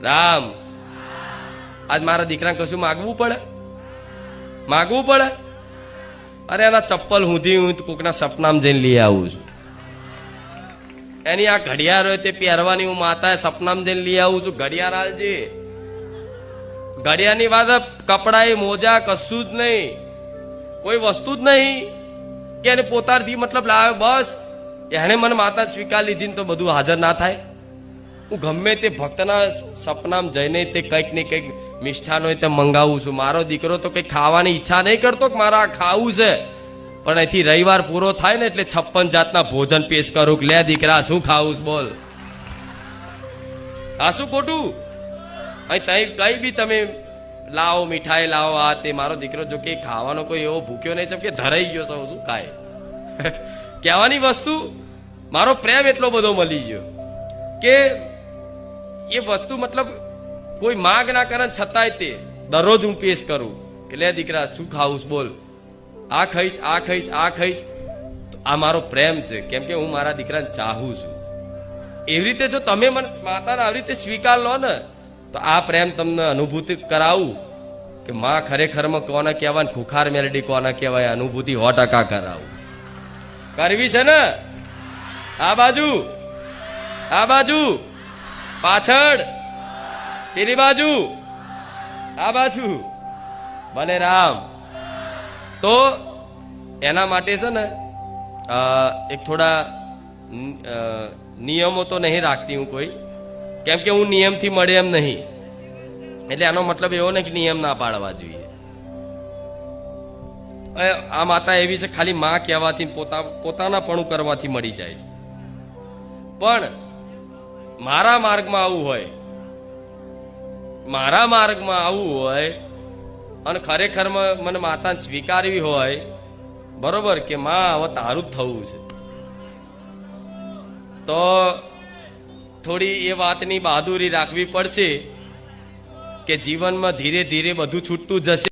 રામ આજ મારા દીકરા કશું માગવું પડે? માગવું પડે? અરે એના ચપ્પલ હુંધી હું કોકના સપનામાં જઈને લઈ આવું છું. એની આ ઘડિયાળ હોય તે પહેરવાની હું માતા સપનામાં જઈને લઈ આવું છું. ઘડિયાળ હાલજે. ઘડિયાળની વાત કપડા મોજા કશું જ નહીં, કોઈ વસ્તુ જ નહીં કે એને પોતાથી મતલબ લાવે. બસ એને મને માતા સ્વીકાર લીધી ને તો બધું હાજર ના થાય. હું ગમે તે ભક્તના સપનામાં જઈને તે કંઈક ને કંઈક મિષ્ઠાન હોય તે મંગાવું છું. મારો દીકરો તો કંઈક ખાવાની ઈચ્છા નહીં કરતો કે મારે આ ખાવું છે, પણ અહીંથી રવિવાર પૂરો થાય ને એટલે 56 જાતના ભોજન પેશ કરું કે લે દીકરા શું ખાવું છે બોલ. આ શું ખોટું? અહીં કઈ બી તમે લાવો, મીઠાઈ લાવો, આ તે. મારો દીકરો જો કે ખાવાનો કોઈ એવો ભૂખ્યો નહીં કે ધરાઈ ગયો સૌ શું ખાય. કહેવાની વસ્તુ મારો પ્રેમ એટલો બધો મળી ગયો કે એ વસ્તુ મતલબ કોઈ માંગ ના કરે છતાંય તે દરરોજ હું પેશ કરું કે લે દીકરા શું ખાવું બોલ, આ ખાઈશ, આ ખાઈશ, આ ખાઈશ. આ મારો પ્રેમ છે, કેમ કે હું મારા દીકરાને ચાહું છું. એવી રીતે જો તમે મને માતાને આવી રીતે સ્વીકાર લો ને તો આ પ્રેમ તમને અનુભૂતિ કરાવું કે માં ખરેખરમાં કોને કહેવાય, ખુખાર મેલડી કોને કહેવાય, અનુભૂતિ 100% કરાવું. કરવી છે ને? આ બાજુ, આ બાજુ, પાછળ, પેલી બાજુ, આ બાજુ. બને રામ. તો એના માટે છે ને એક થોડા નિયમો તો નહીં રાખતી હું કોઈ, કેમ કે હું નિયમથી મળે એમ નહીં. એટલે આનો મતલબ એવો ને કે નિયમ ના પાડવા જોઈએ. આ માતા એવી છે ખાલી માં કહેવાથી પોતાનાપણું કરવાથી મળી જાય છે. પણ મારા માર્ગમાં આવવું હોય, મારા માર્ગમાં આવવું હોય અને ખરેખરમાં મને માતાને સ્વીકારવી હોય, બરોબર કે માં હવે તારું જ થવું છે, તો થોડી એ વાતની બહાદુરી રાખવી પડશે કે જીવનમાં ધીરે ધીરે બધું છૂટતું જશે.